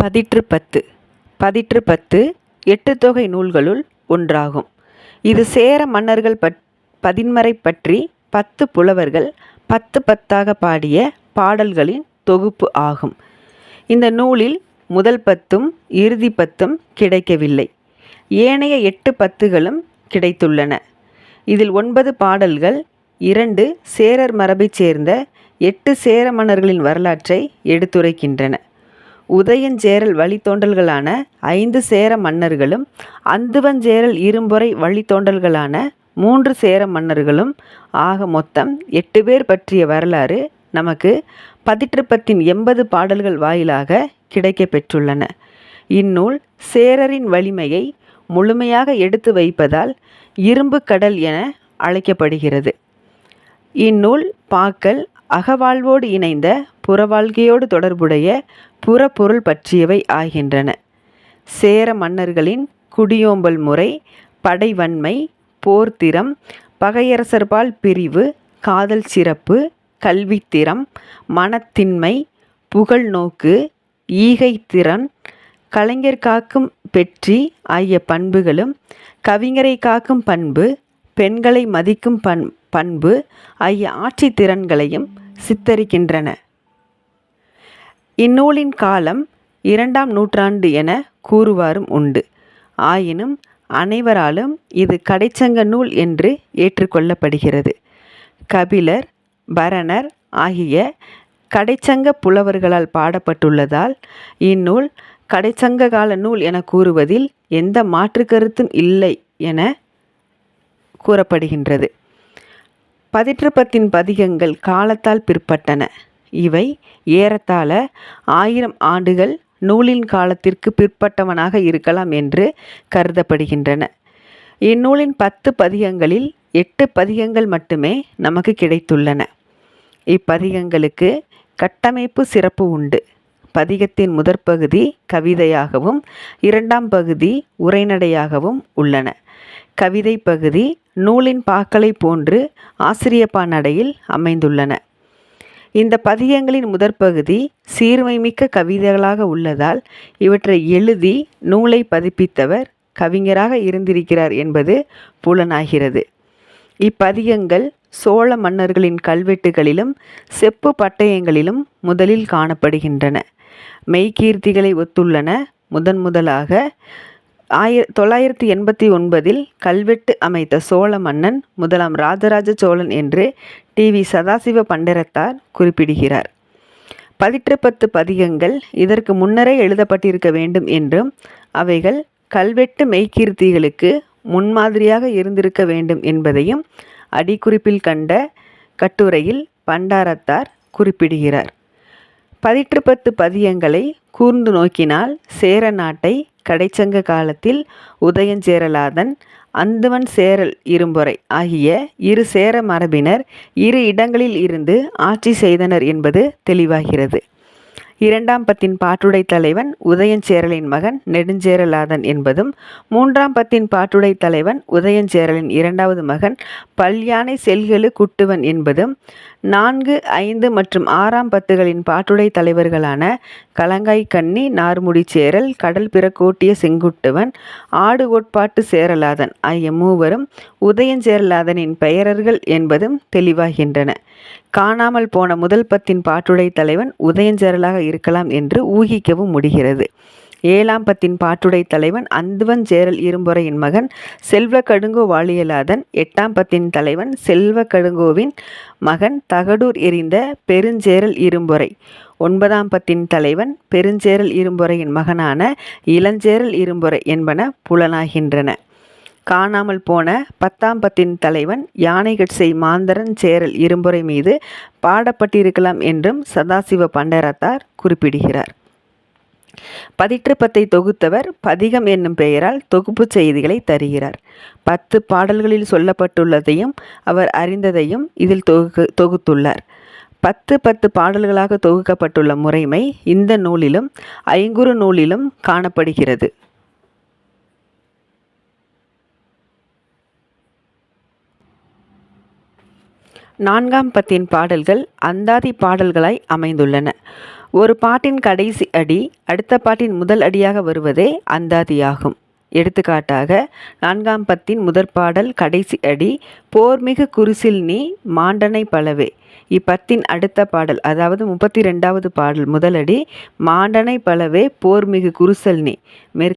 பதிற்று பதிற்று எட்டுத்தொகை நூல்களுள் ஒன்றாகும். இது சேர மன்னர்கள் பதின்மரை பற்றி 10 புலவர்கள் 10 பாடிய பாடல்களின் தொகுப்பு ஆகும். இந்த நூலில் முதல் 10ம் இறுதி 10ம் கிடைக்கவில்லை. ஏனைய 8 பத்துகளும் கிடைத்துள்ளன. இதில் 9 பாடல்கள் 2 சேரர் மரபைச் சேர்ந்த 8 சேர மன்னர்களின் வரலாற்றை எடுத்துரைக்கின்றன. உதயஞ்சேரல் வழித்தோன்றல்களான 5 சேர மன்னர்களும் அந்துவஞ்சேரல் இரும்பொறை வழித்தோன்றல்களான 3 சேர மன்னர்களும் ஆக மொத்தம் 8 பேர் பற்றிய வரலாறு நமக்கு பதிற்றுப்பத்தின் 80 பாடல்கள் வாயிலாக கிடைக்கப் பெற்றுள்ளன. இந்நூல் சேரரின் வலிமையை முழுமையாக எடுத்து வைப்பதால் இரும்பு கடல் என அழைக்கப்படுகிறது. இந்நூல் பாக்கள் அகவாழ்வோடு இணைந்த புறவாழ்க்கையோடு தொடர்புடைய புறப்பொருள் பற்றியவை ஆகின்றன. சேர மன்னர்களின் குடியோம்பல் முறை, படைவன்மை, போர்த்திறம், பகையரசர்பால் பிரிவு, காதல் சிறப்பு, கல்வித்திறம், மனத்திண்மை, புகழ் நோக்கு, ஈகைத்திறன், கலைஞர் காக்கும் பெற்றி ஆகிய பண்புகளும், கவிஞரை காக்கும் பண்பு, பெண்களை மதிக்கும் பண்பு ஆகிய ஆட்சி திறன்களையும் சித்தரிக்கின்றன. இந்நூலின் காலம் 2ஆம் நூற்றாண்டு என கூறுவாரும் உண்டு. ஆயினும் அனைவராலும் இது கடைச்சங்க நூல் என்று ஏற்றுக்கொள்ளப்படுகிறது. கபிலர், பரணர் ஆகிய கடைச்சங்க புலவர்களால் பாடப்பட்டுள்ளதால் இந்நூல் கடைச்சங்க கால நூல் என கூறுவதில் எந்த மாற்று கருத்தும் இல்லை என கூறப்படுகின்றது. பதிற்றுப்பத்தின் பதிகங்கள் காலத்தால் பிற்பட்டன. இவை ஏறத்தாழ 1000 ஆண்டுகள் நூலின் காலத்திற்கு பிற்பட்டவனாக இருக்கலாம் என்று கருதப்படுகின்றன. இந்நூலின் 10 பதிகங்களில் 8 பதிகங்கள் மட்டுமே நமக்கு கிடைத்துள்ளன. இப்பதிகங்களுக்கு கட்டமைப்பு சிறப்பு உண்டு. பதிகத்தின் முதற்பகுதி கவிதையாகவும் 2ஆம் பகுதி உரைநடையாகவும் உள்ளன. கவிதை பகுதி நூலின் பாக்களை போன்று ஆசிரியப்பா நடையில் அமைந்துள்ளன. இந்த பதிகங்களின் முதற்பகுதி சீர்மைமிக்க கவிதைகளாக உள்ளதால் இவற்றை எழுதி நூலை பதிப்பித்தவர் கவிஞராக இருந்திருக்கிறார் என்பது புலனாகிறது. இப்பதிகங்கள் சோழ மன்னர்களின் கல்வெட்டுகளிலும் செப்பு பட்டயங்களிலும் முதலில் காணப்படுகின்றன. மெய்கீர்த்திகளை ஒத்துள்ளன. முதலாக 989 கல்வெட்டு அமைத்த சோழ மன்னன் 1ஆம் ராஜராஜ சோழன் என்று டி.வி. சதாசிவ பண்டரத்தார் குறிப்பிடுகிறார். பதிற்றுப்பத்து பதிகங்கள் இதற்கு முன்னரே எழுதப்பட்டிருக்க வேண்டும் என்றும் அவைகள் கல்வெட்டு மெய்கீர்த்திகளுக்கு முன்மாதிரியாக இருந்திருக்க வேண்டும் என்பதையும் அடிக்குறிப்பில் கண்ட கட்டுரையில் பண்டாரத்தார் குறிப்பிடுகிறார். பதிற்றுப்பத்து பதிகங்களை கூர்ந்து நோக்கினால் சேர நாட்டை கடைச்சங்க காலத்தில் உதயஞ்சேரலாதன், அந்துவன் சேரல் இரும்பொறை ஆகிய 2 சேர மரபினர் 2 இடங்களில் இருந்து ஆட்சி செய்தனர் என்பது தெளிவாகிறது. 2ஆம் பத்தின் பாட்டுடை தலைவன் உதயஞ்சேரலின் மகன் நெடுஞ்சேரலாதன் என்பதும், 3ஆம் பத்தின் பாட்டுடை தலைவன் உதயஞ்சேரலின் 2வது மகன் பல்யானை செல்கெழு குட்டுவன் என்பதும், 4, 5 மற்றும் 6ஆம் பத்துகளின் பாட்டுடை தலைவர்களான கலங்காய் கண்ணி நார்முடி சேரல், கடல் பிறக்கோட்டிய செங்குட்டுவன், ஆடு கோட்பாட்டு சேரலாதன் ஆகிய மூவரும் உதயஞ்சேரலாதனின் பெயரர்கள் என்பதும் தெளிவாகின்றன. காணாமல் போன முதல் பத்தின் பாட்டுடை தலைவன் உதயஞ்சேரலாக இருக்கலாம் என்று ஊகிக்கவும் முடிகிறது. 7ஆம் பத்தின் பாட்டுடை தலைவன் அந்துவன் சேரல் இரும்பொறையின் மகன் செல்வ கடுங்கோ வாழியலாதன், 8ஆம் பத்தின் தலைவன் செல்வ கடுங்கோவின் மகன் தகடூர் எறிந்த பெருஞ்சேரல் இரும்பொறை, 9ஆம் பத்தின் தலைவன் பெருஞ்சேரல் இரும்பொறையின் மகனான இளஞ்சேரல் இரும்பொறை என்பன புலனாகின்றன. காணாமல் போன 10ஆம் பத்தின் தலைவன் யானைகட்சை மாந்தரன் சேரல் இரும்பொறை மீது பாடப்பட்டிருக்கலாம் என்றும் சதாசிவ பண்டரத்தார் குறிப்பிடுகிறார். பதிற்றுப்பத்தை தொகுத்தவர் பதிகம் என்னும் பெயரால் தொகுப்பு செய்திகளை தருகிறார். 10 பாடல்களில் சொல்லப்பட்டுள்ளதையும் அவர் அறிந்ததையும் இதில் தொகுத்துள்ளார். 10 பாடல்களாக தொகுக்கப்பட்டுள்ள முறைமை இந்த நூலிலும் ஐங்குறு நூலிலும் காணப்படுகிறது. 4ஆம் பத்தின் பாடல்கள் அந்தாதி பாடல்களாய் அமைந்துள்ளன. ஒரு பாட்டின் கடைசி அடி அடுத்த பாட்டின் முதல் அடியாக வருவதே அந்தாதியாகும். எடுத்துக்காட்டாக 4ஆம் பத்தின் முதற்பாடல் கடைசி அடி போர்மிகு குருசில் நீ மாண்டனை பலவே. இப்பத்தின் அடுத்த பாடல் அதாவது 32வது பாடல் முதலடி மாண்டனை பலவே போர்மிகு குருசல் நீ.